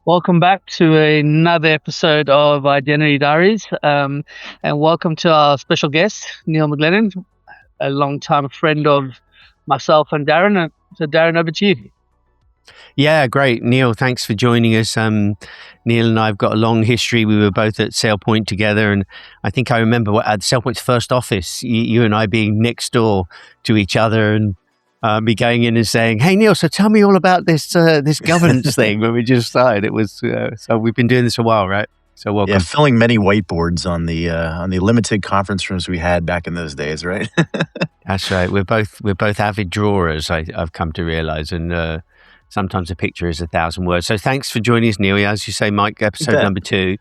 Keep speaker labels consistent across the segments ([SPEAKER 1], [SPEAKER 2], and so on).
[SPEAKER 1] Welcome back to another episode of Identity Diaries, and welcome to our special guest, Neil McGlennon, a long-time friend of myself and Darren. So, Darren, over to you.
[SPEAKER 2] Yeah, great. Neil, thanks for joining us. Neil and I have got a long history. We were both at SailPoint together, and I think I remember at SailPoint's first office, you and I being next door to each other and me going in and saying, "Hey, Neil, so tell me all about this governance thing." When we just started, it was so we've been doing this a while, right? So welcome.
[SPEAKER 3] Yeah, filling many whiteboards on the limited conference rooms we had back in those days, right?
[SPEAKER 2] That's right. We're both avid drawers. I've come to realize, and sometimes a picture is 1,000 words. So thanks for joining us, Neil. As you say, Mike, episode number 2.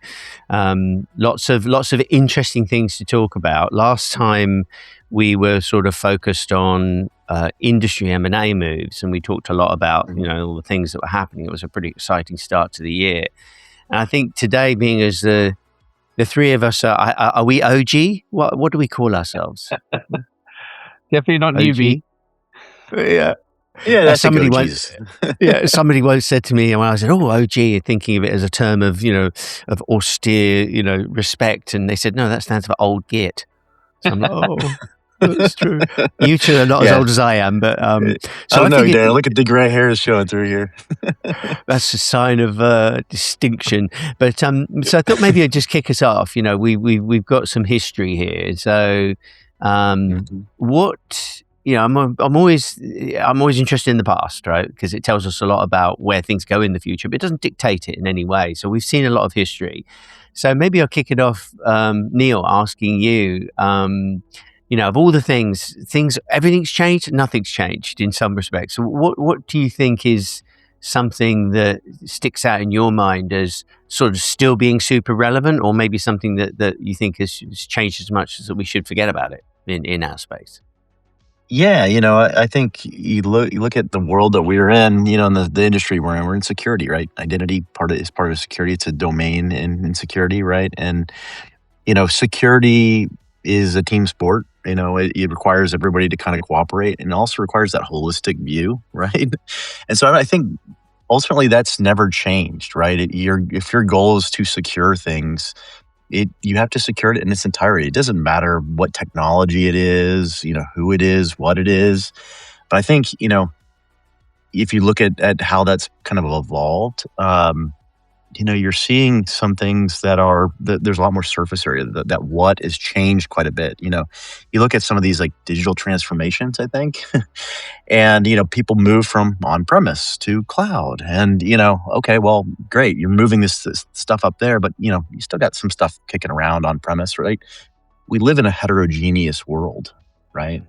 [SPEAKER 2] Lots of interesting things to talk about. Last time we were sort of focused on industry M&A moves, and we talked a lot about all the things that were happening. It was a pretty exciting start to the year. And I think today, being as the three of us are we OG? What do we call ourselves?
[SPEAKER 1] Definitely not
[SPEAKER 2] OG?
[SPEAKER 1] newbie.
[SPEAKER 3] Yeah, that's
[SPEAKER 2] somebody once said to me when I said, "Oh, OG," thinking of it as a term of of austere respect, and they said, "No, that stands for old git." So I'm like, "Oh, that's true." You two are not as old as I am, but
[SPEAKER 3] so I know, Dan. Look at the gray hairs showing through here.
[SPEAKER 2] That's a sign of distinction. But so I thought maybe I'd just kick us off. We've got some history here. So what? I'm always interested in the past, right? Because it tells us a lot about where things go in the future, but it doesn't dictate it in any way. So we've seen a lot of history. So maybe I'll kick it off, Neil, asking you. Of all the things, everything's changed, nothing's changed in some respects. So what do you think is something that sticks out in your mind as sort of still being super relevant, or maybe something that you think has changed as much as that we should forget about it in our space?
[SPEAKER 3] Yeah, I think you look at the world that we're in, in the industry we're in. We're in security, right? Identity is part of security. It's a domain in security, right? And security is a team sport. It requires everybody to kind of cooperate, and also requires that holistic view, right? And so I think ultimately that's never changed, right? If your goal is to secure things, you have to secure it in its entirety. It doesn't matter what technology it is, who it is, what it is. But I think, if you look at how that's kind of evolved, you're seeing some things that there's a lot more surface area, that what has changed quite a bit. You look at some of these like digital transformations, I think, and, people move from on-premise to cloud, and, okay, well, great. You're moving this stuff up there, but, you still got some stuff kicking around on-premise, right? We live in a heterogeneous world, right?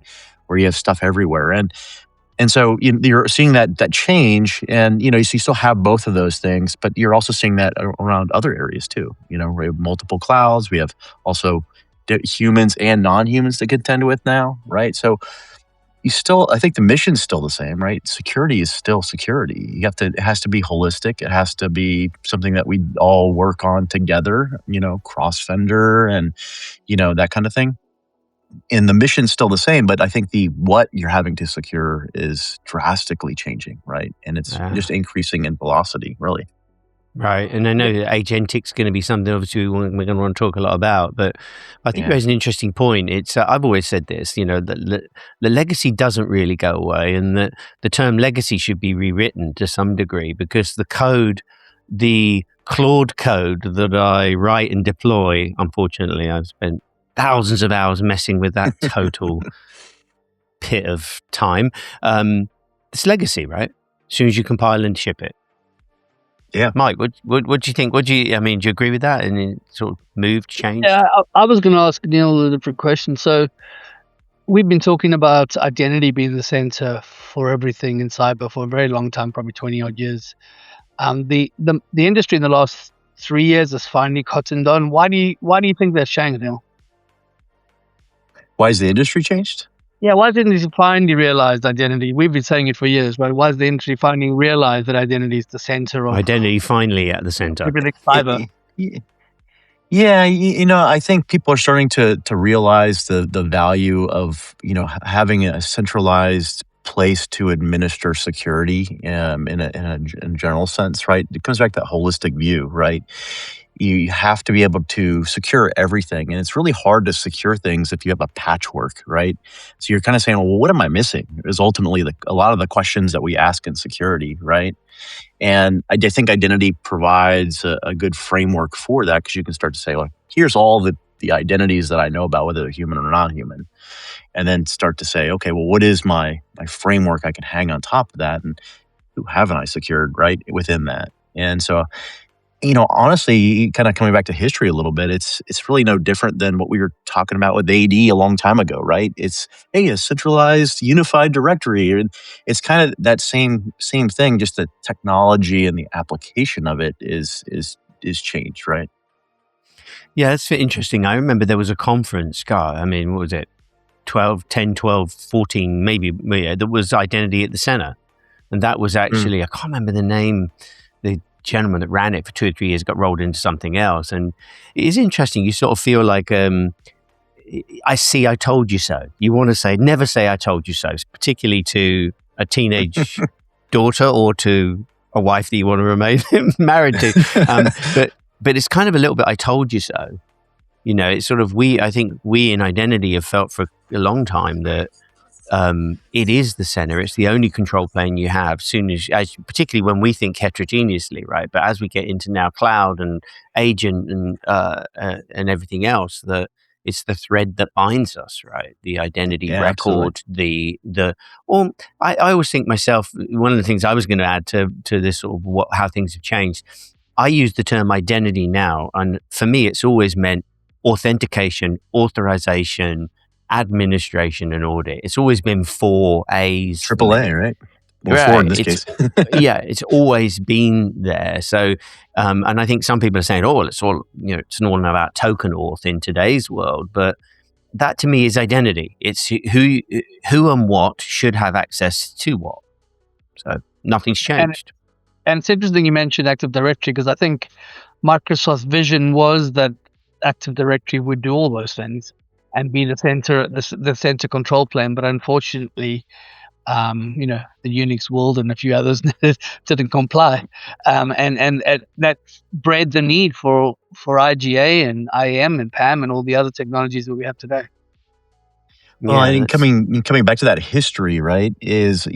[SPEAKER 3] Where you have stuff everywhere. And so you're seeing that change, and you still have both of those things, but you're also seeing that around other areas too. We have multiple clouds. We have also humans and non-humans to contend with now, right? So I think the mission's still the same, right? Security is still security. It has to be holistic. It has to be something that we all work on together. Cross vendor and that kind of thing. And the mission's still the same, but I think what you're having to secure is drastically changing, right? And it's just increasing in velocity, really.
[SPEAKER 2] Right. And I know that agentic's going to be something obviously we're going to want to talk a lot about, but I think there's an interesting point. It's I've always said this, the legacy doesn't really go away, and that the term legacy should be rewritten to some degree, because the Claude code that I write and deploy, unfortunately, I've spent thousands of hours messing with that total pit of time. It's legacy, right? As soon as you compile and ship it.
[SPEAKER 3] Yeah.
[SPEAKER 2] Mike, what do you think? Do you agree with that? And it sort of moved, changed?
[SPEAKER 1] Yeah, I was going to ask Neil a different question. So we've been talking about identity being the center for everything in cyber for a very long time, probably 20 odd years. The industry in the last 3 years has finally cottoned on. Why do you think that's changed, Neil?
[SPEAKER 3] Why has the industry changed?
[SPEAKER 1] Yeah, why didn't you finally realize identity? We've been saying it for years, but why is the industry finally realize that identity is the center of
[SPEAKER 2] identity? Finally at the center.
[SPEAKER 1] Everything cyber.
[SPEAKER 3] Yeah, I think people are starting to realize the value of having a centralized place to administer security in a general sense, right? It comes back to that holistic view, right? You have to be able to secure everything. And it's really hard to secure things if you have a patchwork, right? So you're kind of saying, well, what am I missing? Is ultimately a lot of the questions that we ask in security, right? And I think identity provides a good framework for that, because you can start to say, like, here's all the identities that I know about, whether they're human or not human. And then start to say, okay, well, what is my framework I can hang on top of that? And who haven't I secured, right, within that? And so, honestly, kind of coming back to history a little bit, it's really no different than what we were talking about with AD a long time ago, right? It's, hey, a centralized unified directory. And it's kind of that same thing, just the technology and the application of it is changed, right?
[SPEAKER 2] Yeah, that's interesting. I remember there was a conference, God, I mean, what was it? 12, 14, maybe, yeah, there was identity at the center. And that was actually, I can't remember the name, the gentleman that ran it for 2 or 3 years got rolled into something else. And it is interesting. You sort of feel like, I told you so. You want to say, never say I told you so, particularly to a teenage daughter or to a wife that you want to remain married to. But it's kind of a little bit, I told you so. It's sort of, I think we in identity have felt for a long time that it is the center. It's the only control plane you have, particularly when we think heterogeneously, right? But as we get into now cloud and agent and everything else, that it's the thread that binds us, right? The identity record, absolutely. I always think myself, one of the things I was going to add to this sort of how things have changed, I use the term identity now, and for me, it's always meant authentication, authorization, administration, and audit. It's always been 4 A's.
[SPEAKER 3] Triple A, right? Well,
[SPEAKER 2] right.
[SPEAKER 3] 4 in this case.
[SPEAKER 2] Yeah, it's always been there. So, and I think some people are saying, "Oh, well, it's all it's all about token auth in today's world." But that to me is identity. It's who and what should have access to what. So nothing's changed.
[SPEAKER 1] And it's interesting you mentioned Active Directory, because I think Microsoft's vision was that Active Directory would do all those things and be the center control plane. But unfortunately, the Unix world and a few others didn't comply, and that bred the need for IGA and IAM and PAM and all the other technologies that we have today.
[SPEAKER 3] Well, I think coming back to that history, right, is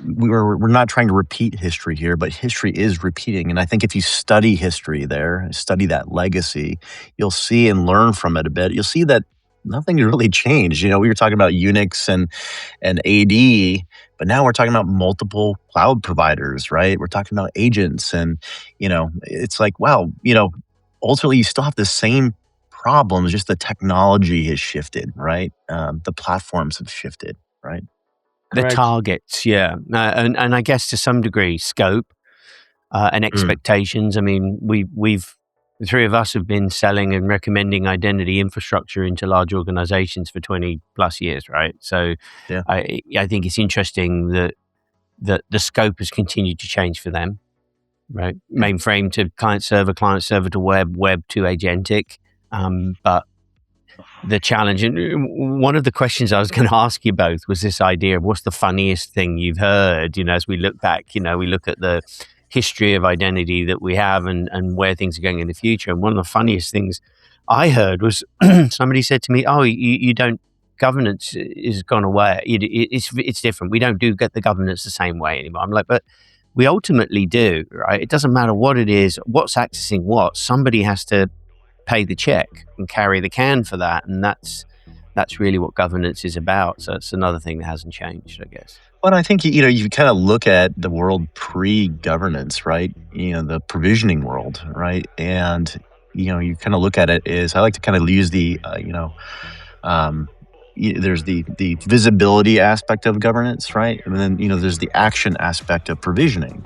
[SPEAKER 3] we're not trying to repeat history here, but history is repeating. And I think if you study history there, study that legacy, you'll see and learn from it a bit. You'll see that nothing really changed. We were talking about Unix and AD, but now we're talking about multiple cloud providers, right? We're talking about agents, and it's like, wow, ultimately you still have the same problems, just the technology has shifted, right? The platforms have shifted, right?
[SPEAKER 2] The targets, yeah. And I guess to some degree, scope and expectations. I mean, we've the three of us have been selling and recommending identity infrastructure into large organizations for 20 plus years, right? So
[SPEAKER 3] yeah.
[SPEAKER 2] I think it's interesting that the scope has continued to change for them, right? Mainframe to client server to web to agentic. But the challenge, and one of the questions I was going to ask you both was this idea of what's the funniest thing you've heard, as we look back, we look at the history of identity that we have and where things are going in the future. And one of the funniest things I heard was somebody said to me, "Oh, you don't, governance is gone away. It's different. We don't get the governance the same way anymore." I'm like, but we ultimately do, right? It doesn't matter what it is, what's accessing what, somebody has to pay the check and carry the can for that, and that's really what governance is about. So it's another thing that hasn't changed, I guess.
[SPEAKER 3] But I think you kind of look at the world pre-governance, right? The provisioning world, right? And you kind of look at it as, I like to kind of use the there's the visibility aspect of governance, right? And then there's the action aspect of provisioning.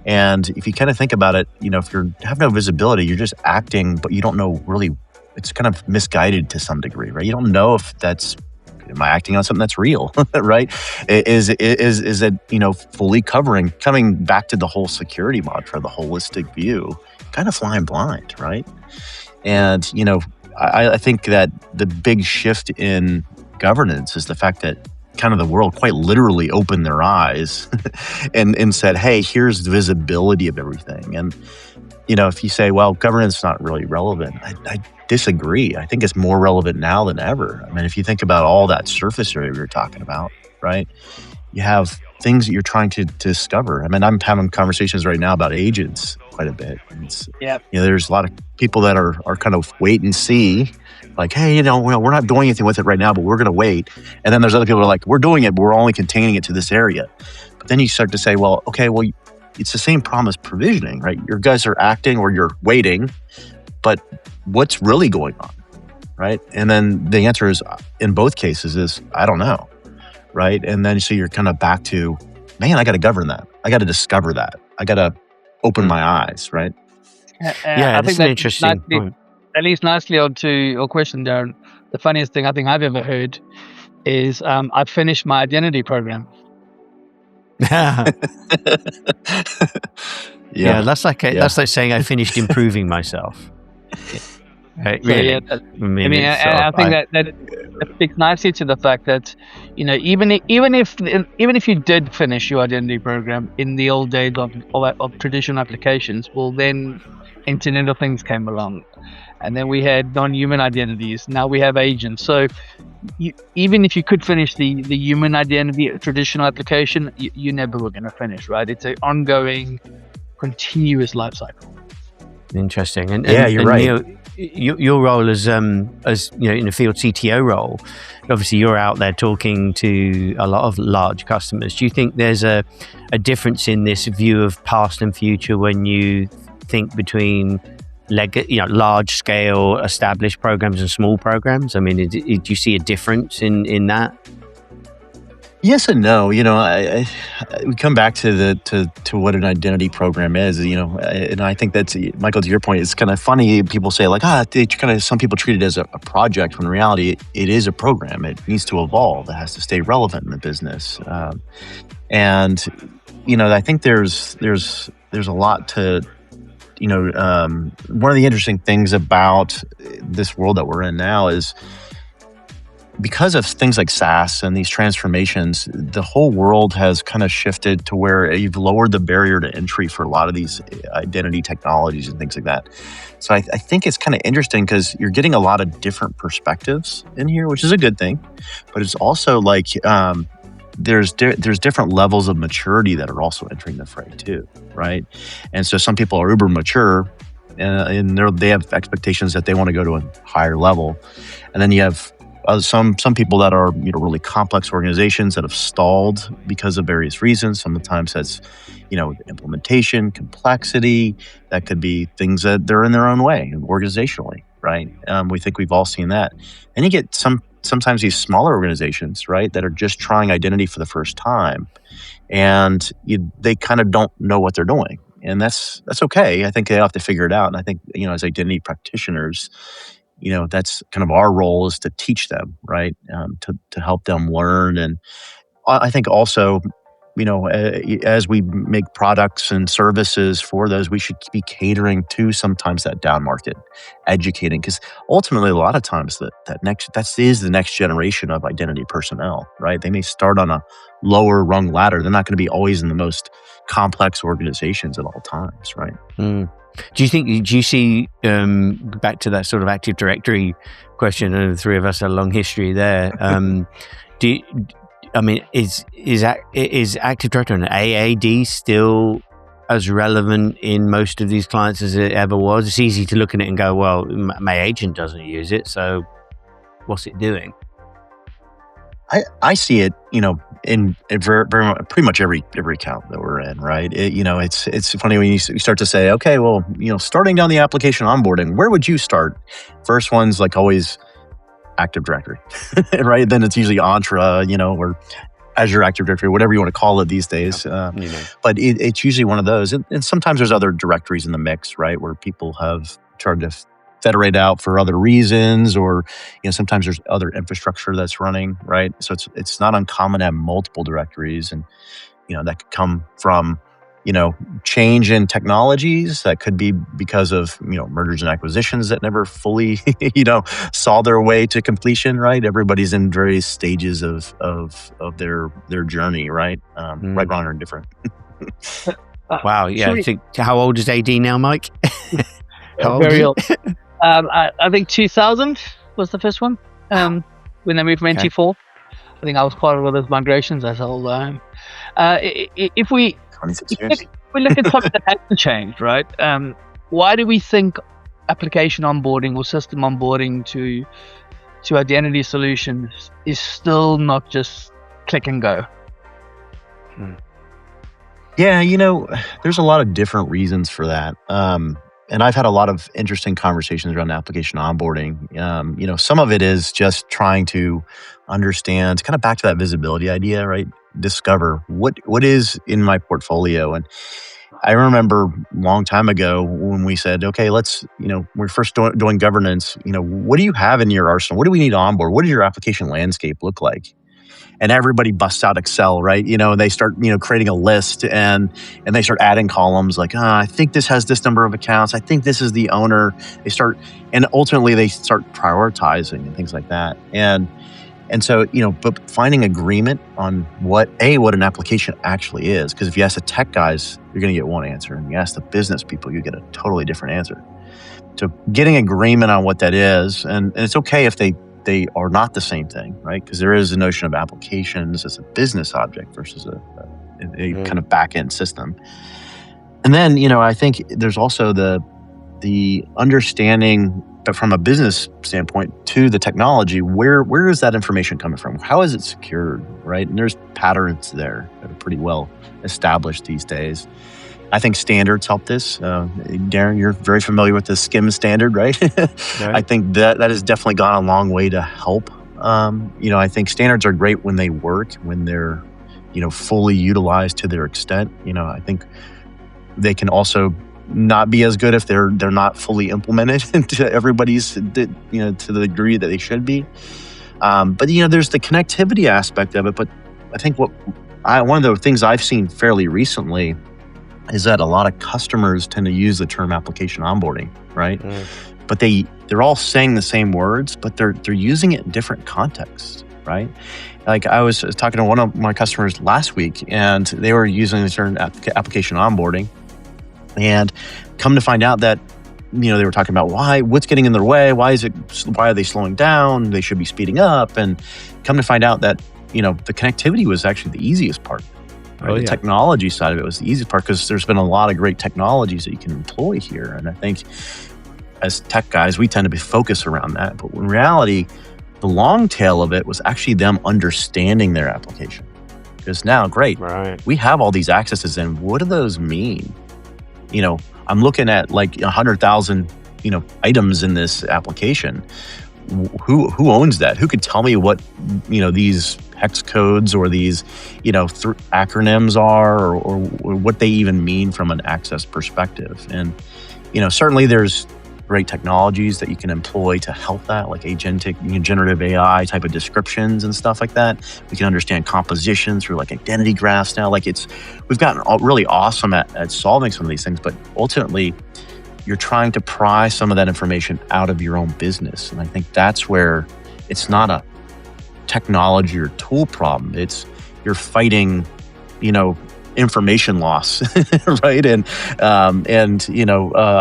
[SPEAKER 3] And if you kind of think about it, if you have no visibility, you're just acting, but you don't know really, it's kind of misguided to some degree, right? You don't know if am I acting on something that's real, right? Is it, fully coming back to the whole security mantra, the holistic view, kind of flying blind, right? And, I think that the big shift in governance is the fact that kind of the world quite literally opened their eyes and said, hey, here's the visibility of everything. And, if you say, well, governance is not really relevant, I disagree. I think it's more relevant now than ever. I mean, if you think about all that surface area we were talking about, right? You have things that you're trying to discover. I mean, I'm having conversations right now about agents quite a bit. There's a lot of people that are kind of wait and see, like, hey, we're not doing anything with it right now, but we're going to wait. And then there's other people who are like, we're doing it, but we're only containing it to this area. But then you start to say, well, okay, well, it's the same problem as provisioning, right? Your guys are acting or you're waiting, but what's really going on, right? And then the answer is, in both cases, is I don't know, right? And then so you're kind of back to, man, I got to govern that. I got to discover that. I got to open my eyes, right?
[SPEAKER 2] I think that's interesting point.
[SPEAKER 1] That leads nicely on to your question, Darren. The funniest thing I think I've ever heard is I've finished my identity program.
[SPEAKER 2] Yeah, that's like saying I finished improving myself. Really?
[SPEAKER 1] I think that speaks nicely to the fact that even if you did finish your identity program in the old days of traditional applications, well, then Internet of Things came along, and then we had non-human identities. Now we have agents. So even if you could finish the human identity traditional application, you never were going to finish, right? It's an ongoing, continuous life cycle.
[SPEAKER 2] Interesting. And
[SPEAKER 3] you're right.
[SPEAKER 2] Neil, your role as in the field CTO role, obviously you're out there talking to a lot of large customers. Do you think there's a difference in this view of past and future when you think between large scale established programs and small programs? I mean, do you see a difference in that?
[SPEAKER 3] Yes and no. We come back to what an identity program is. And I think that's, Michael, to your point, it's kind of funny. People say like, some people treat it as a project, when in reality it is a program. It needs to evolve. It has to stay relevant in the business. And I think there's a lot to. One of the interesting things about this world that we're in now is, because of things like SaaS and these transformations, the whole world has kind of shifted to where you've lowered the barrier to entry for a lot of these identity technologies and things like that. So I think it's kind of interesting because you're getting a lot of different perspectives in here, which is a good thing. But it's also like there's different levels of maturity that are also entering the fray too, right? And so some people are uber mature, and they have expectations that they want to go to a higher level, and then you have some people that are really complex organizations that have stalled because of various reasons. Sometimes that's implementation complexity. That could be things that they're in their own way organizationally, right? We think we've all seen that. And you get sometimes these smaller organizations, right, that are just trying identity for the first time, and they kind of don't know what they're doing, and that's okay. I think they have to figure it out. And I think as identity practitioners, that's kind of our role, is to teach them, right? To help them learn. And I think also, as we make products and services for those, we should be catering to sometimes that down market, educating, because ultimately a lot of times that is the next generation of identity personnel, right? They may start on a lower rung ladder. They're not going to be always in the most complex organizations at all times, right?
[SPEAKER 2] Do you see, back to that sort of Active Directory question, and the three of us had a long history there. Is Active Directory and AAD still as relevant in most of these clients as it ever was? It's easy to look at it and go, well, my agent doesn't use it, so what's it doing?
[SPEAKER 3] I see it, in very, very pretty much every account that we're in, right? It's funny when you start to say, okay, well, starting down the application onboarding, where would you start? First one's like always Active Directory, right? Then it's usually Entra, or Azure Active Directory, whatever you want to call it these days. But it's usually one of those, and sometimes there's other directories in the mix, right, where people have tried to federate out for other reasons, or sometimes there's other infrastructure that's running, right? So it's not uncommon to have multiple directories, and that could come from change in technologies that could be because of mergers and acquisitions that never fully saw their way to completion, right? Everybody's in various stages of their journey, right? Right, wrong, or indifferent.
[SPEAKER 2] Wow, yeah. How old is AD now, Mike?
[SPEAKER 1] Very old. I think 2000 was the first one. When they moved from NT4, I think I was part of all those migrations. That's how old I am. If we look at something that hasn't changed, right? Why do we think application onboarding or system onboarding to identity solutions is still not just click and go?
[SPEAKER 3] Yeah, there's a lot of different reasons for that. And I've had a lot of interesting conversations around application onboarding. Some of it is just trying to understand, kind of back to that visibility idea, right? Discover what is in my portfolio. And I remember a long time ago when we said, okay, let's, we're first doing governance, what do you have in your arsenal? What do we need to onboard? What does your application landscape look like? And everybody busts out Excel, right? And they start, creating a list and they start adding columns like, I think this has this number of accounts. I think this is the owner. And ultimately they start prioritizing and things like that. And so, but finding agreement on what an application actually is, because if you ask the tech guys, you're going to get one answer. And you ask the business people, you get a totally different answer. So getting agreement on what that is, and it's okay if they are not the same thing, right? Because there is a notion of applications as a business object versus a kind of back-end system. And then, I think there's also the understanding, but from a business standpoint, to the technology, where is that information coming from? How is it secured, right? And there's patterns there that are pretty well established these days. I think standards help this. Darren, you're very familiar with the SCIM standard, right? Right. I think that has definitely gone a long way to help. I think standards are great when they work, when they're, fully utilized to their extent. I think they can also not be as good if they're not fully implemented into everybody's, to the degree that they should be. But there's the connectivity aspect of it. But I think one of the things I've seen fairly recently is that a lot of customers tend to use the term application onboarding, right? But they're all saying the same words, but they're using it in different contexts, right? Like I was talking to one of my customers last week, and they were using the term application onboarding, and come to find out that they were talking about what's getting in their way, why are they slowing down? They should be speeding up, and come to find out that the connectivity was actually the easiest part. Right? The technology side of it was the easiest part, because there's been a lot of great technologies that you can employ here. And I think as tech guys, we tend to be focused around that. But in reality, the long tail of it was actually them understanding their application. Because now, we have all these accesses, and what do those mean? I'm looking at like 100,000, items in this application. Who owns that? Who could tell me what, these hex codes or these, acronyms are, or what they even mean from an access perspective? And, certainly there's great technologies that you can employ to help that, like agentic, generative AI type of descriptions and stuff like that. We can understand composition through like identity graphs now. We've gotten really awesome at solving some of these things, but ultimately, you're trying to pry some of that information out of your own business. And I think that's where it's not a technology or tool problem. It's you're fighting, information loss, right? And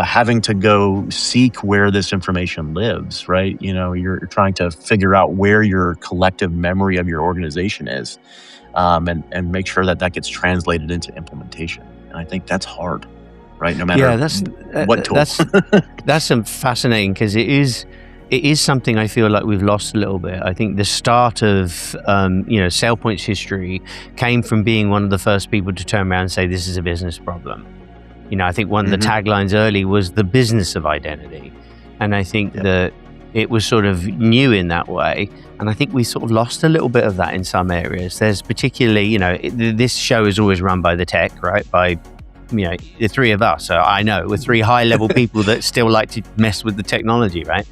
[SPEAKER 3] having to go seek where this information lives, right? You're trying to figure out where your collective memory of your organization is, and make sure that gets translated into implementation. And I think that's hard. Right, no matter what tool.
[SPEAKER 2] That's fascinating, because it is something I feel like we've lost a little bit. I think the start of SailPoint's history came from being one of the first people to turn around and say this is a business problem. I think one of the taglines early was the business of identity, and I think that it was sort of new in that way. And I think we sort of lost a little bit of that in some areas. There's particularly, this show is always run by the tech, right? By the three of us. So I know we're three high-level people that still like to mess with the technology, right?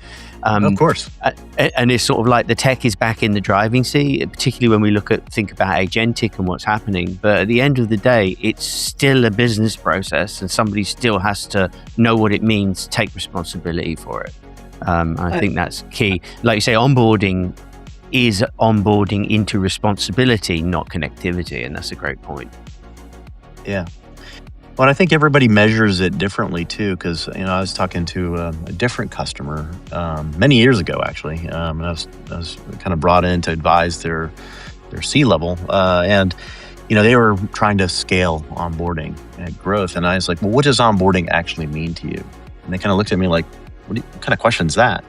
[SPEAKER 3] Of course.
[SPEAKER 2] And it's sort of like the tech is back in the driving seat, particularly when we think about agentic and what's happening. But at the end of the day, it's still a business process, and somebody still has to know what it means, take responsibility for it. I think that's key. Like you say, onboarding is onboarding into responsibility, not connectivity, and that's a great point.
[SPEAKER 3] Yeah. Well, I think everybody measures it differently too, because I was talking to a different customer many years ago, actually, and I was kind of brought in to advise their C-level, and they were trying to scale onboarding and growth, and I was like, well, what does onboarding actually mean to you? And they kind of looked at me like, what kind of question is that?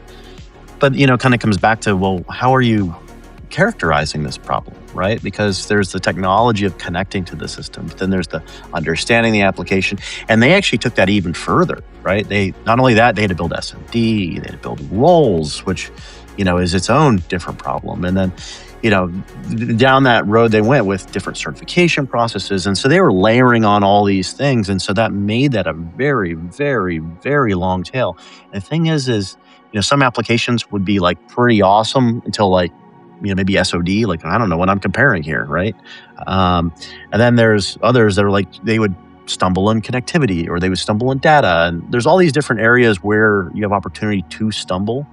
[SPEAKER 3] But kind of comes back to, well, how are you characterizing this problem, right? Because there's the technology of connecting to the system, but then there's the understanding the application, and they actually took that even further, right? They not only that, they had to build SMD, they had to build roles, which is its own different problem, and then down that road they went with different certification processes, and so they were layering on all these things, and so that made that a very, very, very long tail. And the thing is some applications would be like pretty awesome until like maybe SOD, like I don't know what I'm comparing here, right? And then there's others that are like they would stumble in connectivity or they would stumble in data, and there's all these different areas where you have opportunity to stumble.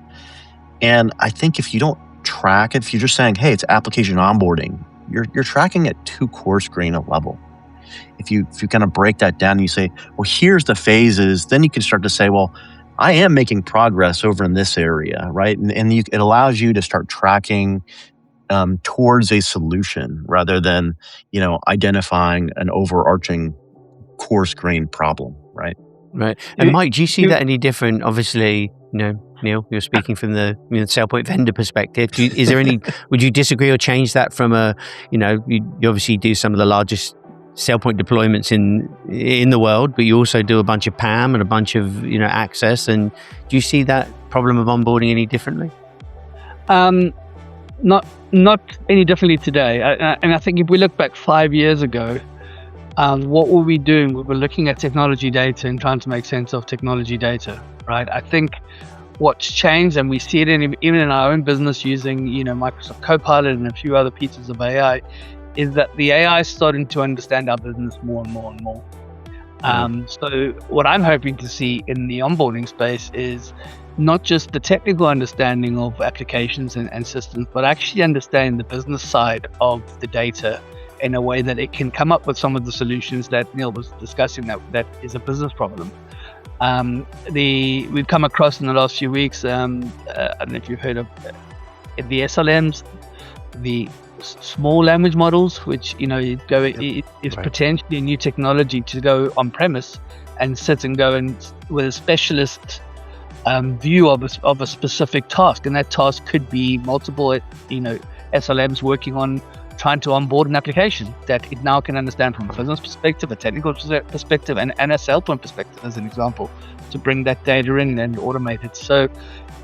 [SPEAKER 3] And I think if you don't track it, if you're just saying, hey, it's application onboarding, you're tracking at too coarse grain a level. If you kind of break that down and you say, well, here's the phases, then you can start to say, well, I am making progress over in this area, right? And it allows you to start tracking towards a solution rather than, identifying an overarching coarse grain problem, right?
[SPEAKER 2] Right. And Mike, do you see that any different? Obviously, Neil, you're speaking from the SailPoint vendor perspective. Is there any? Would you disagree or change that from you obviously do some of the largest SailPoint deployments in the world, but you also do a bunch of PAM and a bunch of access. And do you see that problem of onboarding any differently?
[SPEAKER 1] Not any differently today. And I think if we look back 5 years ago, what were we doing? We were looking at technology data and trying to make sense of technology data, right? I think what's changed, and we see it even in our own business using Microsoft Copilot and a few other pieces of AI, is that the AI is starting to understand our business more and more and more. So what I'm hoping to see in the onboarding space is not just the technical understanding of applications and systems, but actually understanding the business side of the data in a way that it can come up with some of the solutions that Neil was discussing that is a business problem. We've come across in the last few weeks, I don't know if you've heard of the SLMs, the small language models, which is potentially a new technology to go on premise and sit and go and with a specialist view of a specific task, and that task could be multiple SLMs working on trying to onboard an application that it now can understand from a business perspective, a technical perspective, and a SailPoint perspective, as an example, to bring that data in and automate it. So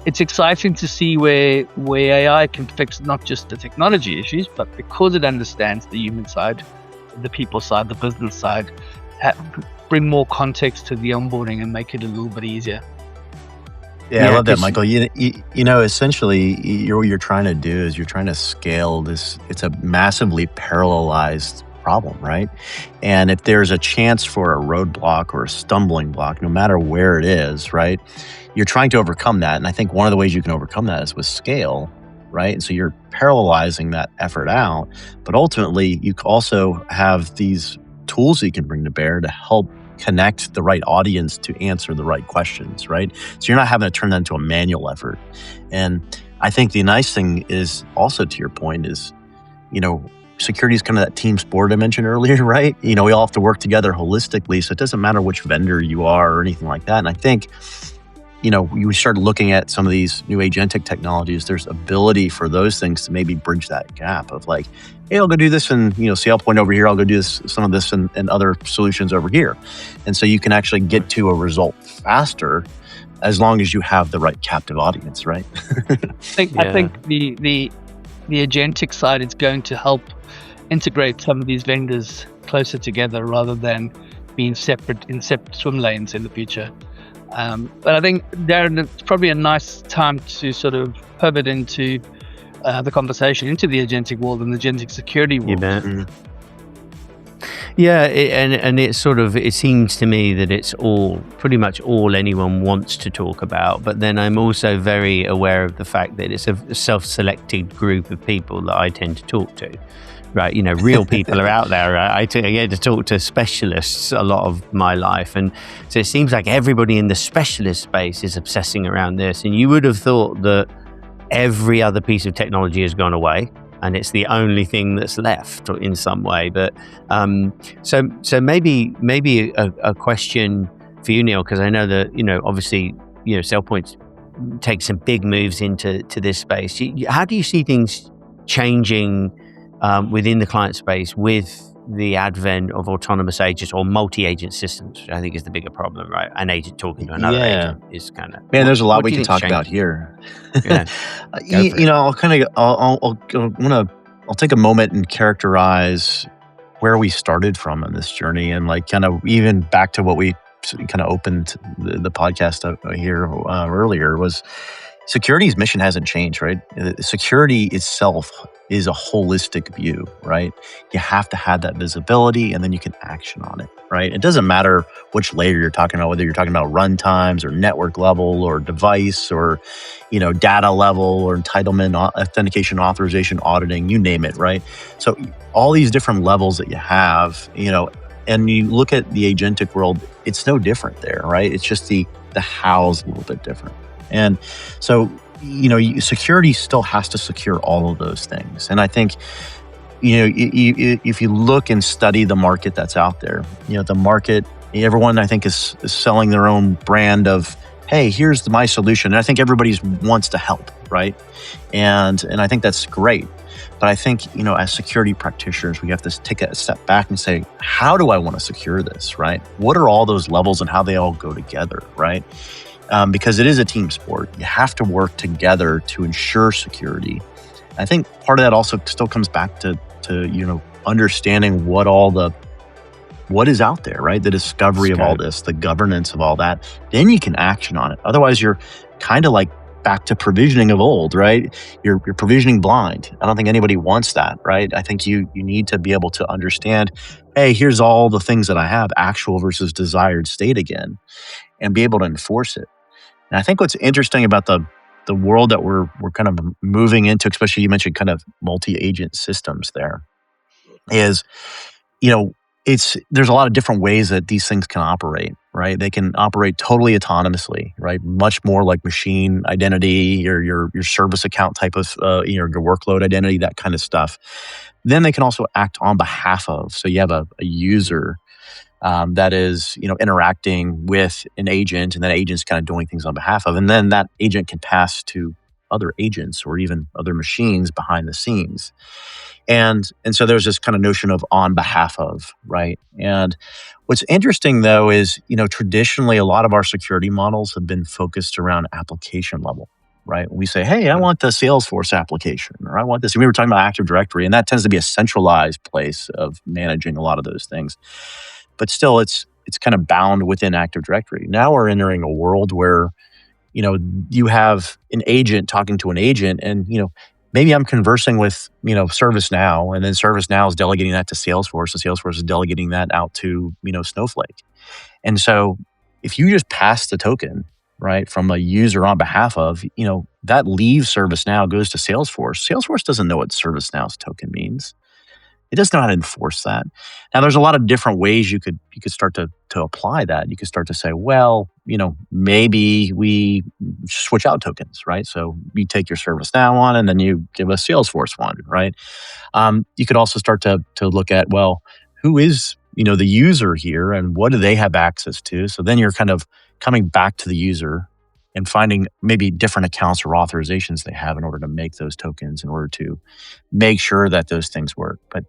[SPEAKER 1] it's exciting to see where AI can fix not just the technology issues, but because it understands the human side, the people side, the business side, bring more context to the onboarding and make it a little bit easier.
[SPEAKER 3] Yeah, I love that, Michael. Essentially, what you're trying to do is you're trying to scale this. It's a massively parallelized problem, right? And if there's a chance for a roadblock or a stumbling block, no matter where it is, right, you're trying to overcome that. And I think one of the ways you can overcome that is with scale, right? And so you're parallelizing that effort out. But ultimately, you also have these tools that you can bring to bear to help connect the right audience to answer the right questions, right? So you're not having to turn that into a manual effort. And I think the nice thing is also, to your point, is, security is kind of that team sport I mentioned earlier, right? We all have to work together holistically. So it doesn't matter which vendor you are or anything like that. And I think, we started looking at some of these new agentic technologies, there's ability for those things to maybe bridge that gap of like, hey, I'll go do this in, SailPoint over here. I'll go do some of this and other solutions over here. And so you can actually get to a result faster as long as you have the right captive audience, right?
[SPEAKER 1] I think the agentic side is going to help integrate some of these vendors closer together rather than being separate in separate swim lanes in the future. But I think, Darren, it's probably a nice time to sort of pivot into the conversation into the agentic world and the agentic security world.
[SPEAKER 2] You bet. Yeah, and it's sort of, it seems to me that it's pretty much all anyone wants to talk about. But then I'm also very aware of the fact that it's a self-selected group of people that I tend to talk to. Right, real people are out there. Right? I get to talk to specialists a lot of my life, and so it seems like everybody in the specialist space is obsessing around this. And you would have thought that every other piece of technology has gone away, and it's the only thing that's left in some way. But so maybe a question for you, Neil, because I know that obviously SailPoint takes some big moves into this space. How do you see things changing within the client space with the advent of autonomous agents or multi-agent systems, which I think is the bigger problem, right? An agent talking to another agent is kind of...
[SPEAKER 3] Man, there's a lot we can talk about here.
[SPEAKER 2] Yeah.
[SPEAKER 3] I'll take a moment and characterize where we started from on this journey, and like kind of even back to what we kind of opened the podcast here earlier, was security's mission hasn't changed, right? Security itself is a holistic view, right? You have to have that visibility, and then you can action on it, right? It doesn't matter which layer you're talking about, whether you're talking about runtimes or network level or device or, data level or entitlement, authentication, authorization, auditing, you name it, right? So all these different levels that you have, and you look at the agentic world, it's no different there, right? It's just the how's a little bit different. And so, security still has to secure all of those things. And I think, if you look and study the market that's out there, the market, everyone I think is selling their own brand of, hey, here's my solution. And I think everybody wants to help, right? And I think that's great. But I think, as security practitioners, we have to take a step back and say, how do I want to secure this, right? What are all those levels and how they all go together, right? Because it is a team sport. You have to work together to ensure security. I think part of that also still comes back to understanding what is out there, right? The discovery of all this, the governance of all that. Then you can action on it. Otherwise, you're kind of like back to provisioning of old, right? You're provisioning blind. I don't think anybody wants that, right? I think you need to be able to understand, hey, here's all the things that I have, actual versus desired state again, and be able to enforce it. And I think what's interesting about the world that we're kind of moving into, especially you mentioned kind of multi-agent systems there, is, there's a lot of different ways that these things can operate, right? They can operate totally autonomously, right? Much more like machine identity or your service account type of, your workload identity, that kind of stuff. Then they can also act on behalf of. So you have a user that is, interacting with an agent, and that agent's kind of doing things on behalf of, and then that agent can pass to other agents or even other machines behind the scenes. And so there's this kind of notion of on behalf of, right? And what's interesting though is, traditionally a lot of our security models have been focused around application level, right? We say, hey, I want the Salesforce application, or I want this. And we were talking about Active Directory, and that tends to be a centralized place of managing a lot of those things. But still, it's kind of bound within Active Directory. Now we're entering a world where, you have an agent talking to an agent, and, maybe I'm conversing with, ServiceNow, and then ServiceNow is delegating that to Salesforce, and Salesforce is delegating that out to, Snowflake. And so if you just pass the token, right, from a user on behalf of, that leaves ServiceNow, goes to Salesforce. Salesforce doesn't know what ServiceNow's token means. It doesn't know how to enforce that. Now, there's a lot of different ways you could start to apply that. You could start to say, well, maybe we switch out tokens, right? So you take your ServiceNow one, and then you give a Salesforce one, right? You could also start to look at, well, who is the user here, and what do they have access to? So then you're kind of coming back to the user and finding maybe different accounts or authorizations they have in order to make those tokens, in order to make sure that those things work. But,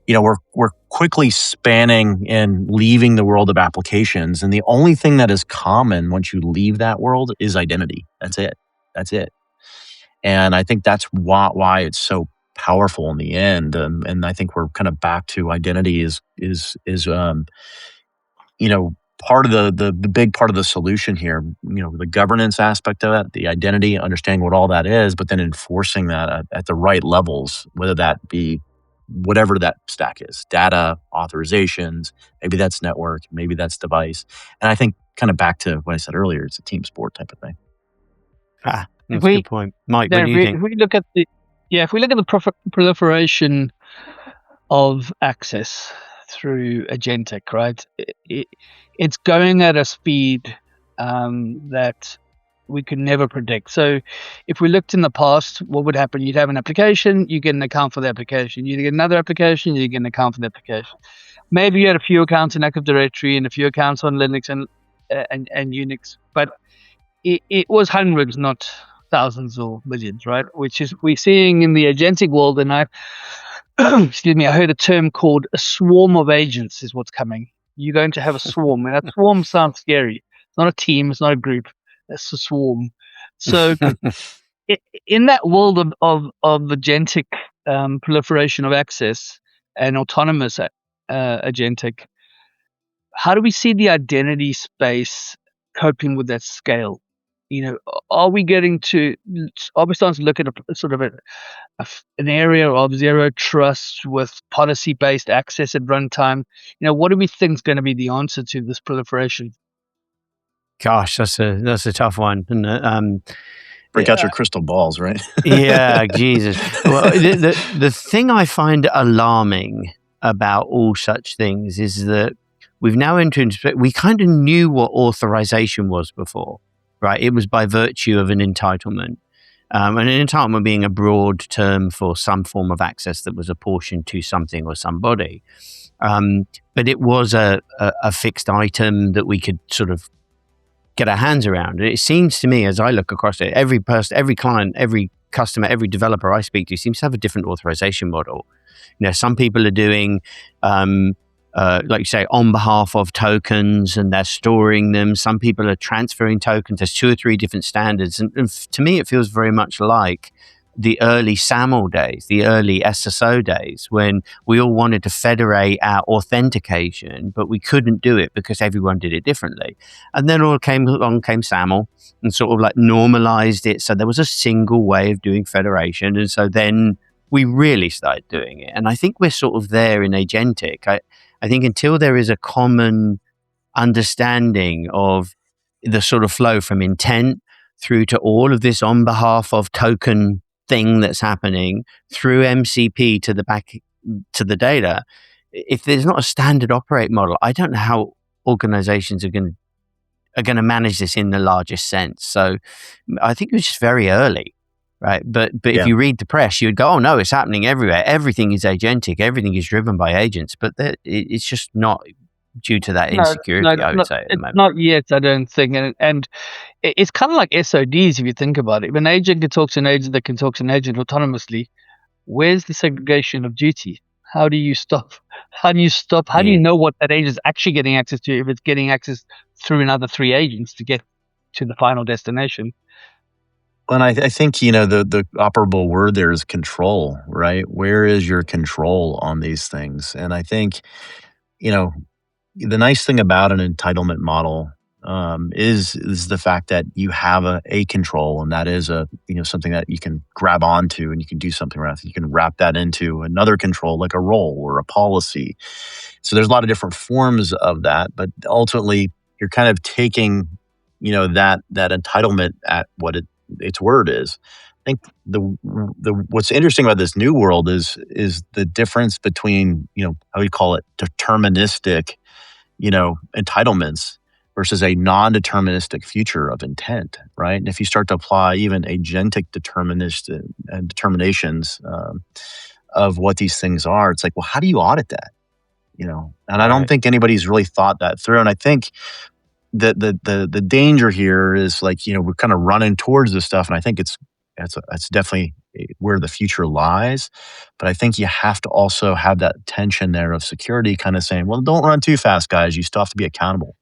[SPEAKER 3] we're quickly spanning and leaving the world of applications. And the only thing that is common once you leave that world is identity. That's it. And I think that's why it's so powerful in the end. And I think we're kind of back to identity is part of the big part of the solution here, the governance aspect of it, the identity, understanding what all that is, but then enforcing that at the right levels, whether that be whatever that stack is, data, authorizations, maybe that's network, maybe that's device. And I think kind of back to what I said earlier, it's a team sport type of thing.
[SPEAKER 2] That's a good point. Mike, what do you think?
[SPEAKER 1] If we look at the proliferation of access through agentic, right? It's going at a speed that we could never predict. So if we looked in the past, what would happen? You'd have an application, you get an account for the application. You'd get another application, you get an account for the application. Maybe you had a few accounts in Active Directory and a few accounts on Linux and Unix, but it was hundreds, not thousands or millions, right? Which is we're seeing in the agentic world, and I excuse me, I heard a term called a swarm of agents is what's coming. You're going to have a swarm, and that swarm sounds scary. It's not a team, it's not a group, it's a swarm. So in that world of agentic proliferation of access and autonomous agentic, how do we see the identity space coping with that scale? Are we starting to look at a sort of an area of zero trust with policy-based access at runtime? What do we think is going to be the answer to this proliferation?
[SPEAKER 2] Gosh, that's a tough one. And
[SPEAKER 3] break out your crystal balls, right?
[SPEAKER 2] Yeah, Jesus. Well, the thing I find alarming about all such things is that we've now entered. We kind of knew what authorization was before, right? It was by virtue of an entitlement. And an entitlement being a broad term for some form of access that was apportioned to something or somebody. But it was a fixed item that we could sort of get our hands around. And it seems to me, as I look across it, every person, every client, every customer, every developer I speak to seems to have a different authorization model. Some people are doing like you say, on behalf of tokens, and they're storing them. Some people are transferring tokens. There's 2 or 3 different standards. And to me, it feels very much like the early SAML days, the early SSO days, when we all wanted to federate our authentication, but we couldn't do it because everyone did it differently. And then along came SAML and sort of like normalized it. So there was a single way of doing federation. And so then we really started doing it. And I think we're sort of there in agentic. I think until there is a common understanding of the sort of flow from intent through to all of this on behalf of token thing that's happening through MCP to the back to the data, if there's not a standard operate model, I don't know how organizations are going to manage this in the largest sense. So I think it was just very early. Right. But if you read the press, you'd go, oh, no, it's happening everywhere. Everything is agentic. Everything is driven by agents. But it's just not due to that insecurity, I would say. At the moment.
[SPEAKER 1] Not yet, I don't think. And it's kind of like SODs, if you think about it. If an agent can talk to an agent that can talk to an agent autonomously, where's the segregation of duty? How do you stop? How do you know what that agent is actually getting access to if it's getting access through another 3 agents to get to the final destination?
[SPEAKER 3] And I think, the operable word there is control, right? Where is your control on these things? And I think, the nice thing about an entitlement model is the fact that you have a control, and that is something that you can grab onto and you can do something with. You can wrap that into another control, like a role or a policy. So there's a lot of different forms of that, but ultimately you're kind of taking, that entitlement at what its word is. I think the what's interesting about this new world is the difference between how we call it deterministic entitlements versus a non-deterministic future of intent, right? And if you start to apply even agentic determinations of what these things are, it's like, well, how do you audit that? And I don't think anybody's really thought that through. And I think the danger here is like, we're kind of running towards this stuff, and I think it's definitely where the future lies. But I think you have to also have that tension there of security, kind of saying, well, don't run too fast, guys. You still have to be accountable,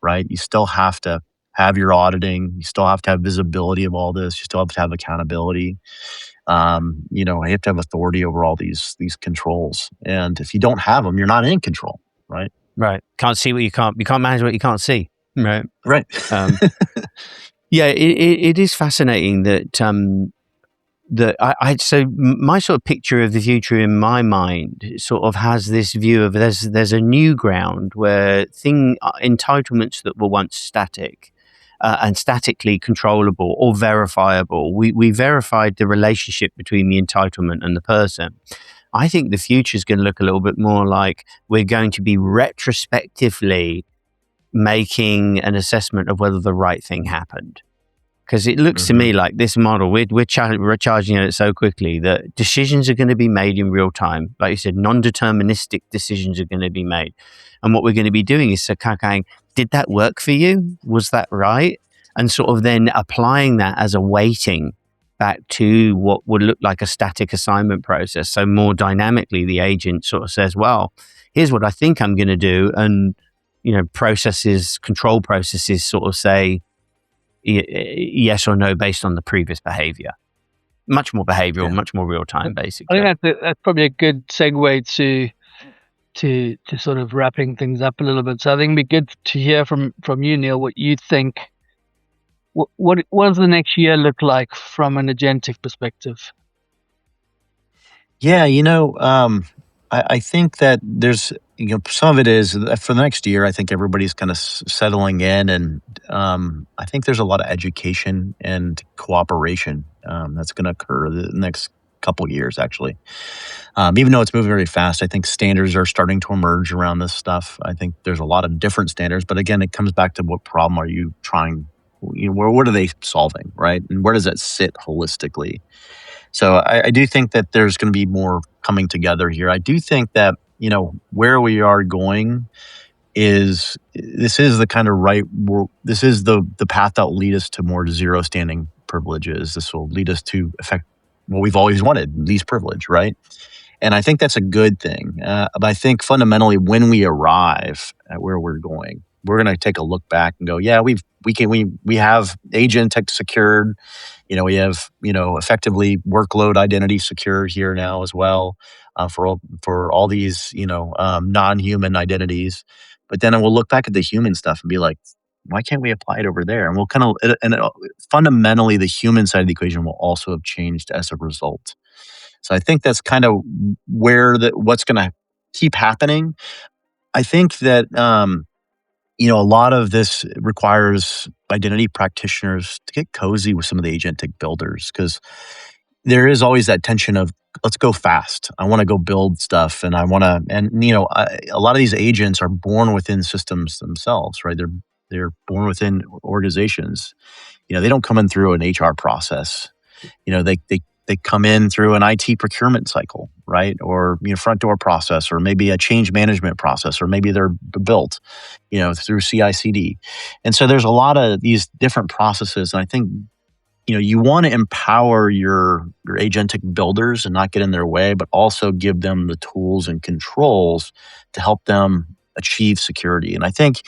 [SPEAKER 3] right? You still have to have your auditing. You still have to have visibility of all this. You still have to have accountability. You have to have authority over all these controls. And if you don't have them, you're not in control, right?
[SPEAKER 2] Right. Can't see what you can't manage what you can't see. Right.
[SPEAKER 3] Right.
[SPEAKER 2] Yeah, it is fascinating that so my sort of picture of the future in my mind sort of has this view of there's a new ground where entitlements that were once static and statically controllable or verifiable, we verified the relationship between the entitlement and the person. I think the future is going to look a little bit more like we're going to be retrospectively making an assessment of whether the right thing happened. Because it looks to me like this model, we're charging it so quickly that decisions are going to be made in real time. Like you said, non-deterministic decisions are going to be made. And what we're going to be doing is kind of going, did that work for you? Was that right? And sort of then applying that as a weighting back to what would look like a static assignment process. So more dynamically, the agent sort of says, well, here's what I think I'm going to do. And, control processes sort of say, yes or no based on the previous behavior. Much more behavioral, much more real time, basically.
[SPEAKER 1] I think that's probably a good segue to sort of wrapping things up a little bit. So I think it'd be good to hear from you, Neil, what you think. What does the next year look like from an agentic perspective?
[SPEAKER 3] Yeah, I think that there's, some of it is for the next year. I think everybody's kind of settling in, and I think there's a lot of education and cooperation that's going to occur the next couple years, actually. Even though it's moving very fast, I think standards are starting to emerge around this stuff. I think there's a lot of different standards, but again, it comes back to what problem are you trying, what are they solving, right? And where does that sit holistically? So I do think that there's going to be more coming together here. I do think that, where we are going is this is the kind of this is the path that will lead us to more zero standing privileges. This will lead us to effect what we've always wanted, least privilege, right? And I think that's a good thing. But I think fundamentally, when we arrive at where we're going, we're going to take a look back and go, yeah, we have agentic secured. We have effectively workload identity secure here now as well for all these non-human identities. But then we'll look back at the human stuff and be like, why can't we apply it over there? And we'll fundamentally the human side of the equation will also have changed as a result. So I think that's kind of what's going to keep happening. I think that a lot of this requires identity practitioners to get cozy with some of the agentic builders, because there is always that tension of let's go fast. I want to go build stuff, and I want to, and a lot of these agents are born within systems themselves, right? They're born within organizations. They don't come in through an HR process. They come in through an IT procurement cycle, right? Or front door process, or maybe a change management process, or maybe they're built, through CI/CD. And so there's a lot of these different processes, and I think you want to empower your agentic builders and not get in their way, but also give them the tools and controls to help them achieve security. And I think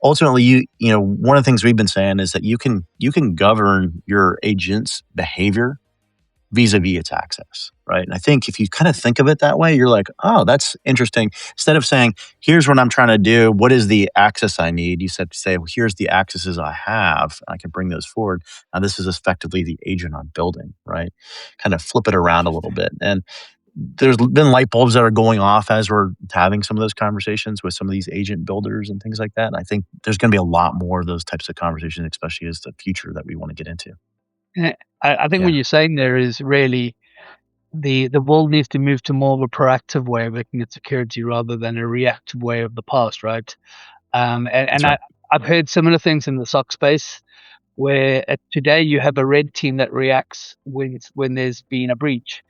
[SPEAKER 3] ultimately, one of the things we've been saying is that you can govern your agent's behavior vis-a-vis its access, right? And I think if you kind of think of it that way, you're like, oh, that's interesting. Instead of saying, here's what I'm trying to do, what is the access I need? You said to say, well, here's the accesses I have. I can bring those forward. Now, this is effectively the agent I'm building, right? Kind of flip it around a little bit. And there's been light bulbs that are going off as we're having some of those conversations with some of these agent builders and things like that. And I think there's going to be a lot more of those types of conversations, especially as the future that we want to get into.
[SPEAKER 1] I think what you're saying there is really the world needs to move to more of a proactive way of looking at security rather than a reactive way of the past, right? Right. I've heard similar things in the SOC space where today you have a red team that reacts when there's been a breach.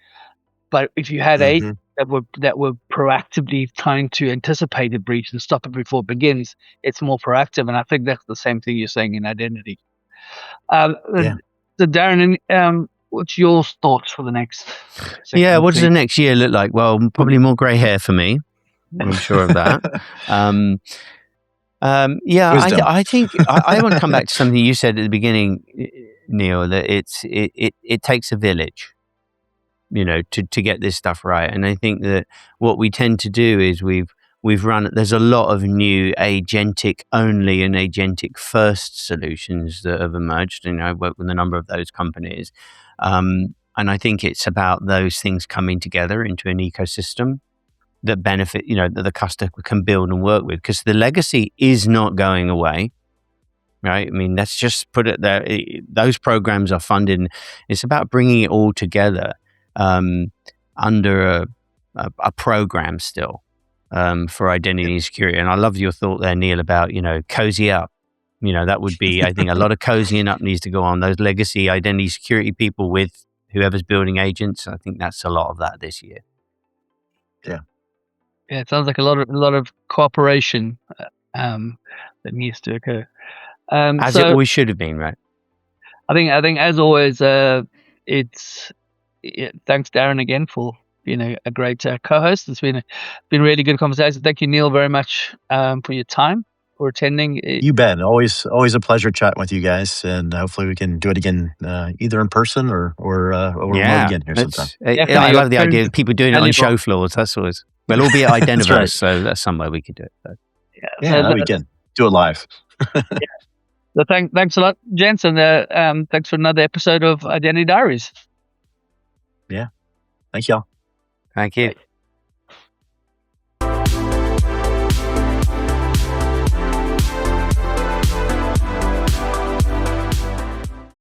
[SPEAKER 1] But if you had agents that were proactively trying to anticipate a breach and stop it before it begins, it's more proactive. And I think that's the same thing you're saying in identity. So Darren, what's your thoughts for the next?
[SPEAKER 2] What does the next year look like? Well, probably more grey hair for me. I'm sure of that. I think I want to come back to something you said at the beginning, Neil, that it takes a village, to get this stuff right. And I think that what we tend to do is we've there's a lot of new agentic only and agentic first solutions that have emerged. I work with a number of those companies. And I think it's about those things coming together into an ecosystem that benefit, that the customer can build and work with, because the legacy is not going away. Right. I mean, let's just put it there. Those programs are funded. It's about bringing it all together under a program still for identity and security. And I love your thought there, Neil, about, cozy up. That would be, I think, a lot of cozying up needs to go on. Those legacy identity security people with whoever's building agents. I think that's a lot of that this year.
[SPEAKER 3] Yeah.
[SPEAKER 1] Yeah, it sounds like a lot of cooperation that needs to occur.
[SPEAKER 2] As it always should have been, right?
[SPEAKER 1] I think as always, thanks Darren again for being a great co-host. It's been a really good conversation. Thank you, Neil, very much for your time, for attending.
[SPEAKER 3] You bet. Always a pleasure chatting with you guys, and hopefully we can do it again, either in person or remote again here sometime.
[SPEAKER 2] I love the idea of people doing it on show floors. That's always, well, all be at Identiverse, right. So that's some way we could do it. So.
[SPEAKER 3] Yeah, we can do it live.
[SPEAKER 1] So thanks a lot, gents, and thanks for another episode of Identity Diaries.
[SPEAKER 3] Yeah, thank y'all.
[SPEAKER 2] Thank you. Bye.